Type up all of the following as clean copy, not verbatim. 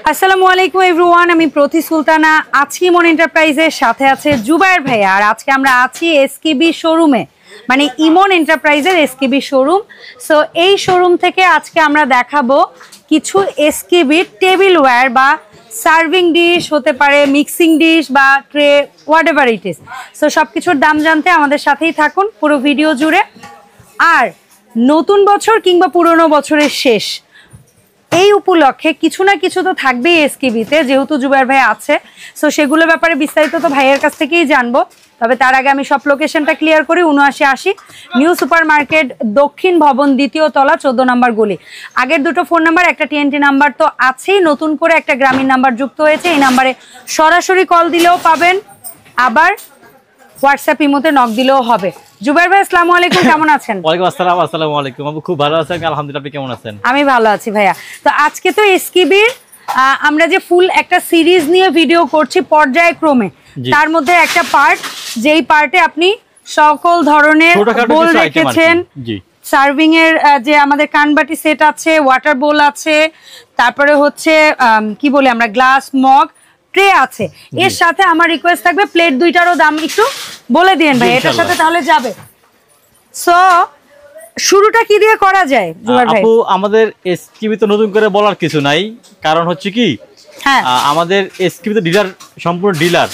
আসসালামু আলাইকুম এভরিওয়ান, আমি প্রতি সুলতানা আছি ইমন এন্টারপ্রাইজের সাথে আছে জুবায়ের ভাইয়া। আর আজকে আমরা আছি এসকেবি শোরুমে, মানে ইমন এন্টারপ্রাইজের এসকেবি শোরুম। সো এই শোরুম থেকে আজকে আমরা দেখাবো কিছু এসকেবি টেবিল ওয়্যার বা সার্ভিং ডিশ হতে পারে, মিক্সিং ডিশ বা tray, what ever it is. So সব কিছুর দাম জানতে আমাদের সাথেই থাকুন পুরো ভিডিও জুড়ে। আর নতুন বছর কিংবা পুরনো বছরের শেষ, এই উপলক্ষে কিছু না কিছু তো থাকবেই এসকেবিতে, যেহেতু জুবায়ের ভাই আছে। সো সেগুলোর ব্যাপারে বিস্তারিত তো ভাইয়ের কাছ থেকেই জানবো। তবে তার আগে আমি সব লোকেশনটা ক্লিয়ার করি। ৭৯৮০ নিউ সুপার মার্কেট, দক্ষিণ ভবন, দ্বিতীয় তলা, ১৪ নম্বর গলি। আগের দুটো ফোন নাম্বার, একটা টিএনটি নাম্বার তো আছেই, নতুন করে একটা গ্রামীণ নাম্বার যুক্ত হয়েছে। এই নাম্বারে সরাসরি কল দিলেও পাবেন, আবার হোয়াটসঅ্যাপ ইমোতে নক দিলেও হবে। জুবায়ের ভাই আসসালামু আলাইকুম, কেমন আছেন? ওয়ালাইকুম আসসালাম। আসসালামু আলাইকুম। আমি খুব ভালো আছি, আলহামদুলিল্লাহ। আপনি কেমন আছেন? আমি ভালো আছি ভাইয়া। তো আজকে তো এসকেবির আমরা যে ফুল একটা সিরিজ নিয়ে ভিডিও করছি পর্যায়ক্রমে, তার মধ্যে একটা পার্ট, যেই পার্টে আপনি সকল ধরনের বোল রেখেছেন। সার্ভিং এর যে আমাদের কানবাটি সেট আছে, ওয়াটার বোল আছে, তারপরে হচ্ছে কি বলে আমরা গ্লাস, মগ, ট্রে আছে। এর সাথে আমার রিকোয়েস্ট থাকবে প্লেট দুইটারও দাম একটু বলে দিয়েন ভাই, এটার সাথে তাহলে যাবে। সো শুরুটা কি দিয়ে করা যায় জুবায়ের ভাই? আপু, আমাদের এসকেবি তো নতুন করে বলার কিছু নাই, কারণ হচ্ছে কি আমাদের এসকেবি তো ডিলার, সম্পূর্ণ ডিলার,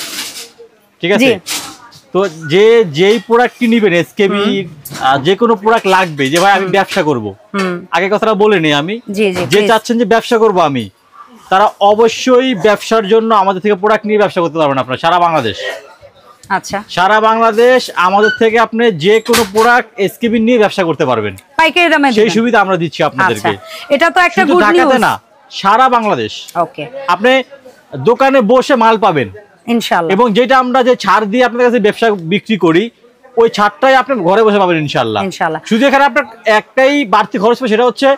ঠিক আছে? তো যেই প্রোডাক্টটি নেবেন এসকেবি, যে কোনো প্রোডাক্ট লাগবে, যে ভাই আমি ব্যবসা করব, আগে কথাটা বলে নেই আমি, যে চাচ্ছেন যে ব্যবসা করব আমি, তারা অবশ্যই ব্যবসার জন্য আমাদের থেকে প্রোডাক্ট নিয়ে ব্যবসা করতে পারবেন আপনারা সারা বাংলাদেশ। আচ্ছা, সারা বাংলাদেশ আমাদের থেকে আপনি যে কোনো প্রোডাক্ট এসকেবি নিয়ে ব্যবসা করতে পারবেন পাইকারি দামে। সেই সুবিধা আমরা দিচ্ছি আপনাদেরকে। এটা তো একটা গুড নিউজ না, সারা বাংলাদেশ। ওকে, আপনি দোকানে বসে মাল পাবেন ইনশাআল্লাহ, এবং যেটা আমরা যে ছাড় দিয়ে আপনাদের কাছে ব্যবসা বিক্রি করি, ওই ছাড়টাই আপনি ঘরে বসে পাবেন ইনশাআল্লাহ। শুধু এখানে আপনার একটাই বাড়তি খরচ হবে, সেটা হচ্ছে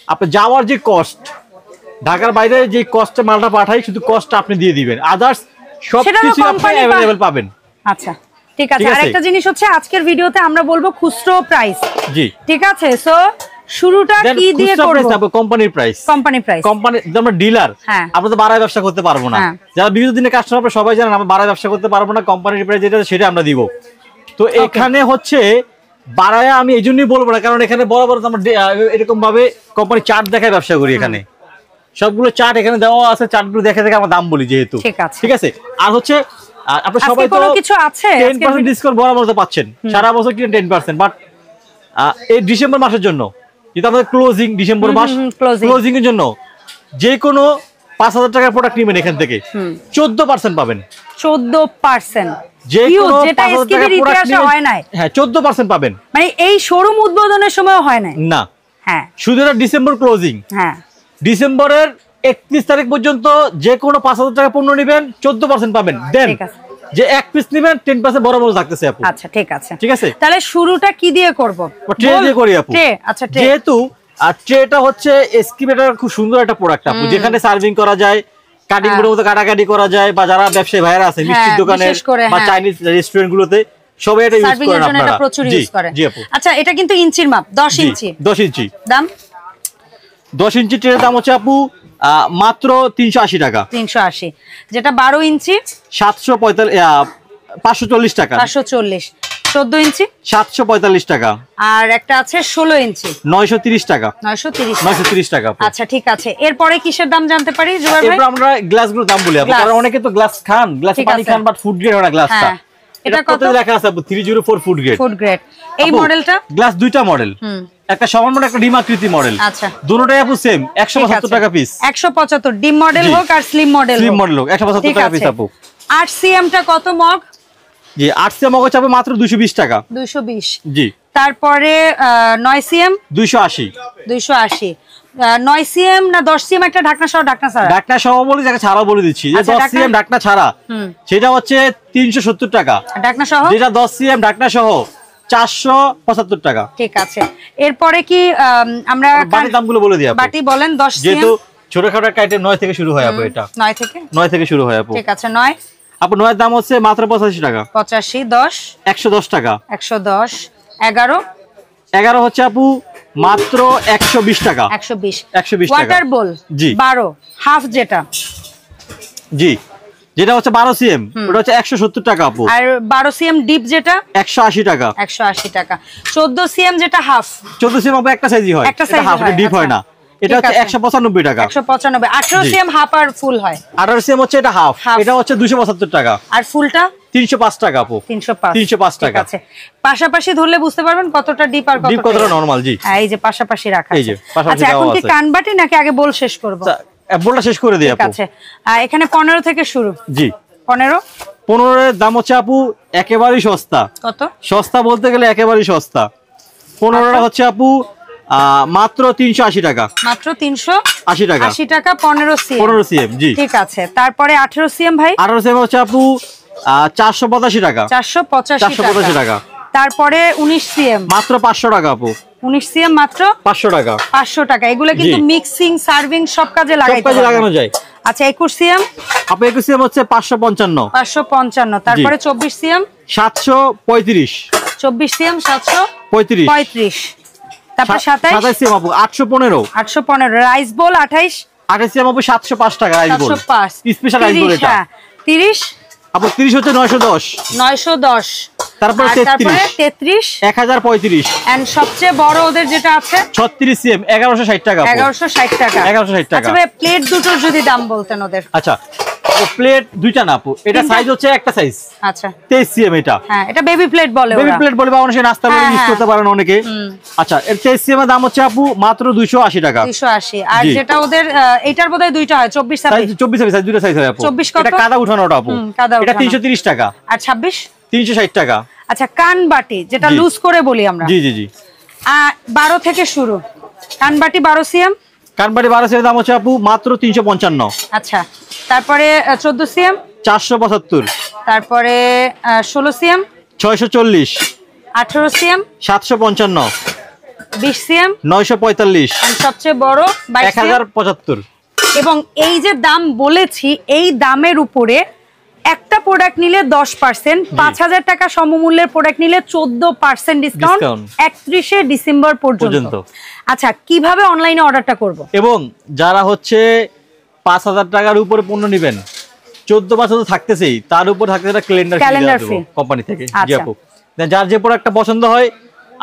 আপনার যাওয়ার যে কস্ট, ঢাকার বাইরে যে কস্টে মালটা পাঠাই, শুধু কস্টটা আপনি দিয়ে দিবেন, আদার্স সবকিছু আপনি अवेलेबल পাবেন। আচ্ছা, ঠিক আছে। আরেকটা জিনিস হচ্ছে, আজকের ভিডিওতে আমরা বলবো খুচরো প্রাইস। জি, ঠিক আছে। সো শুরুটা কি দিয়ে করব? কোম্পানির প্রাইস। কোম্পানি আমরা ডিলার, আমরা তো বাড়ায় ব্যবসা করতে পারবো না। যারা বিগত দিনে কাস্টমার, আপনারা সবাই জানেন আমরা বাড়ায় ব্যবসা করতে পারবো না। কোম্পানির প্রাইস যেটা, সেটা আমরা দিব। তো এখানে হচ্ছে বাড়ায় আমি এই জন্যই বলবো না, কারণ এখানে বড় বড় আমরা এরকম ভাবে কোম্পানি চার্ট দেখায় ব্যবসা করি। এখানে সবগুলো চার্ট এখানে দেওয়া আছে, চার্টগুলো দেখে দেখে আমরা দাম বলি যেহেতু। ঠিক আছে। আর হচ্ছে আপনারা সবাই তো কিছু আছে 10% ডিসকাউন্ট বরাবর তো পাচ্ছেন সারা বছর, কি 10%, বাট এই ডিসেম্বর মাসের জন্য, যেটা আমাদের ক্লোজিং, ডিসেম্বর মাস ক্লোজিং এর জন্য যে কোনো ৫,০০০ টাকার প্রোডাক্ট নেবেন এখান থেকে 14% পাবেন। 14%, যেটা এসকেবির ইতিহাসে হয় নাই। হ্যাঁ, 14% পাবেন, মানে এই শোরুম উদ্বোধনের সময় হয় নাই না। হ্যাঁ, শুধু এটা ডিসেম্বর ক্লোজিং। হ্যাঁ, ডিসেম্বরের ৩১ তারিখ পর্যন্ত যে কোনো ৫,০০০ টাকা পণ্য নেবেন 14% পাবেন। দেন যে এক পিস নেবেন 10% বরাবর থাকতেছে আপু। আচ্ছা, ঠিক আছে। ঠিক আছে, তাহলে শুরুটা কি দিয়ে করব? ট্রে দিয়ে করি আপু। আচ্ছা, যেহেতু ট্রেটা হচ্ছে এসকেবিটার খুব সুন্দর একটা প্রোডাক্ট আপু, যেখানে সার্ভিং করা যায়, কাটিং বোর্ডের মতো কাটাকাটি করা যায়, বা যারা ব্যবসায়ী ভাইরা আছে মিষ্টির দোকানে বা চাইনিজ রেস্টুরেন্ট গুলোতে সবাই এটা ইউজ করেন আপনারা। জি আপু। আচ্ছা, এটা কিন্তু ইঞ্চির মাপ, 10 ইঞ্চি। 10 ইঞ্চি দাম 10 ইঞ্চি ট্রের দাম হচ্ছে আপু মাত্র 380 টাকা। 380। যেটা 12 ইঞ্চি 540 টাকা। 540। 14 ইঞ্চি 745 টাকা। আর একটা আছে 16 ইঞ্চি 930 টাকা। 930 টাকা। আচ্ছা, ঠিক আছে। এরপরে কিসের দাম জানতে পারি জুবায়ের ভাই? এরপর আমরা গ্লাসগুলোর দাম বলি আপু, কারণ অনেকে তো গ্লাস খান, গ্লাসে পানি খান, বাট ফুড গ্রেড ওটা গ্লাসটা। এটা কত লেখা আছে আপু? 304 ফুড গ্রেড। Food grade. এই মডেলটা গ্লাস দুইটা মডেল, একটা সমান মডেল, একটা ডিম আকৃতি মডেল। আচ্ছা, দুটোটাই আপু সেম 175 টাকা পিস। 175 ডিম মডেল হোক আর স্লিম মডেল হোক 175 টাকা পিস আপু। 8cm টা কত মগ? জি, 8cm মগ হচ্ছে মাত্র 220 টাকা। 220। জি। তারপরে 9cm 280। 280। 9cm না 10cm একটা ঢাকনা সহ? ঢাকনা সহ বলি, যাকে ছাড়া বলে দিচ্ছি, যে 10cm ঢাকনা ছাড়া সেটা হচ্ছে 370 টাকা। ঢাকনা সহ যেটা 10cm ঢাকনা সহ 475 টাকা। ঠিক আছে। এরপরে কি আমরা বাটির দামগুলো বলে দিই আপু। বাটি বলেন। 10cm যেহেতু ছোটখাটো আইটেম 9 থেকে শুরু হয় আপু। এটা 9 থেকে শুরু হয় আপু। ঠিক আছে। 9 আপু 9 এর দাম হচ্ছে মাত্র 85 টাকা। 85। 10 110 টাকা। 110। 11 11 হচ্ছে আপু মাত্র 120 টাকা। 120 ওয়াটার বোল জি 12 হাফ যেটা, জি যেটা হচ্ছে 12 সিএম ওটা হচ্ছে 170 টাকা আপু। আর 12 সিএম ডিপ যেটা 180 টাকা। 180 টাকা। 14 সিএম যেটা হাফ, 14 সিএম আপু একটা সাইজই হয়, একটা সাইজ হাফ ডিপ হয় না, এটা হচ্ছে 195 টাকা। 195। 18 সিএম হাফ আর ফুল হয়, 18 সিএম হচ্ছে এটা হাফ, এটা হচ্ছে 275 টাকা। আর ফুলটা 305 টাকা আপু। 305 টাকা। আছে পাশাপাশি ধরলে বুঝতে পারবেন কতটা ডিপ আর কতটা নরমাল। জি হ্যাঁ এই যে পাশাপাশি রাখা এই যে আছে। আচ্ছা এখন কি কানবাটি নাকি আগে বল শেষ করব? বলটা শেষ করে দিই আপু। ঠিক আছে এখানে 15 থেকে শুরু। জি 15 এর দাম হচ্ছে আপু একেবারেই সস্তা। কত সস্তা বলতে গেলে একেবারেই সস্তা। 15টা হচ্ছে আপু মাত্র 380 টাকা। মাত্র 380 টাকা। 80 টাকা 15 সিএম। জি ঠিক আছে। তারপরে 18 সিএম ভাই, 18 সিএম হচ্ছে আপু 485 টাকা। 485 টাকা। তারপরে 19 সিএম মাত্র 500 টাকা আপু। 19 সিএম মাত্র 500 টাকা। 500 টাকা। এগুলো কিন্তু মিক্সিং সার্ভিং সব কাজে লাগানো যায়। আচ্ছা 21 সিএম আপু 21 সিএম হচ্ছে 555। 555। তারপরে 24 সিএম 735। 24 সিএম 735। তারপর 27 সিএম আপু 815। 815। রাইস বোল 28 সিএম আপু 705 টাকা rice bowl. 705 special rice bowl এটা। 30 আপু 30 হচ্ছে 910। 910। তারপরে 33 1035। এন্ড সবচেয়ে বড় ওদের যেটা আছে 36 সিএম 1160 টাকা। 1160 টাকা। 1160 টাকা। আচ্ছা ভাই প্লেট দুটোর যদি দাম বলতেন ওদের। আচ্ছা প্লেট দুইটা না আপু, এটা সাইজ হচ্ছে একটা সাইজ। আচ্ছা 23 সিএম এটা। হ্যাঁ এটা বেবি প্লেট বলে ওরা। বেবি প্লেট বলে বা অনেকে নাস্তা করে ইউজ করতে পারেন অনেকে। আচ্ছা এর 23 সিএম এর দাম হচ্ছে আপু মাত্র 280 টাকা। 280। আর যেটা ওদের এটার বোধহয় দুইটা হয় 24 সাইজ 24 সাইজ দুটো সাইজ হয় আপু। 24 কত? এটা কাদা উঠানোটা আপু। এটা 330 টাকা। আর 26 360 টাকা। আচ্ছা কানবাটি যেটা লুজ করে বলি আমরা। জি জি জি 12 থেকে শুরু। কানবাটি 12 সিএম। কানবাটি 12 সিএম দাম হচ্ছে আপু মাত্র 355। আচ্ছা তারপরে 14 সিএম 475। তারপরে 16 সিএম 640। 18 সিএম 755। 20 সিএম 945। সবচেয়ে বড় 1075। এবং এই যে দাম বলেছি এই দামের উপরে একটা প্রোডাক্ট নিলে 10%, 5000 টাকা সমমূল্যের প্রোডাক্ট নিলে 14% ডিসকাউন্ট 31শে ডিসেম্বর পর্যন্ত। আচ্ছা কিভাবে অনলাইনে অর্ডারটা করব? এবং যারা হচ্ছে 5000 টাকার উপরে পণ্য নেবেন 14 মাস তো থাকতেছেই, তার উপর থাকতে একটা ক্যালেন্ডার ফি কোম্পানি থেকে। জি আপু যার যে প্রোডাক্টটা পছন্দ হয়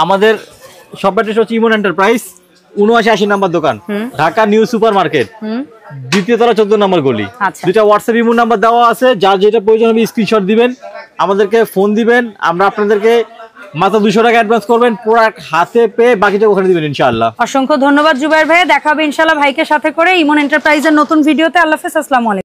আমাদের সব অ্যাড্রেস হচ্ছে ইমন এন্টারপ্রাইজ 7980 নাম্বার দোকান, ঢাকা নিউ সুপার মার্কেট, দ্বিতীয় তলা 14 নম্বর গলি। দুইটা হোয়াটসঅ্যাপ ইমো নাম্বার দেওয়া আছে, যার যেটা প্রয়োজন হবে স্ক্রিনশট দিবেন, আমাদেরকে ফোন দিবেন, আমরা আপনাদেরকে মাত্র 200 টাকা অ্যাডভান্স করবেন, প্রোডাক্ট হাতে পেয়ে বাকিটা ওখানে দিবেন ইনশাআল্লাহ। অসংখ্য ধন্যবাদ জুবাইর ভাই, দেখা হবে ইনশাআল্লাহ ভাইকে সাথে করে ইমন এন্টারপ্রাইজের নতুন ভিডিওতে। আল্লাহ হাফেজ, আসসালামু আলাইকুম।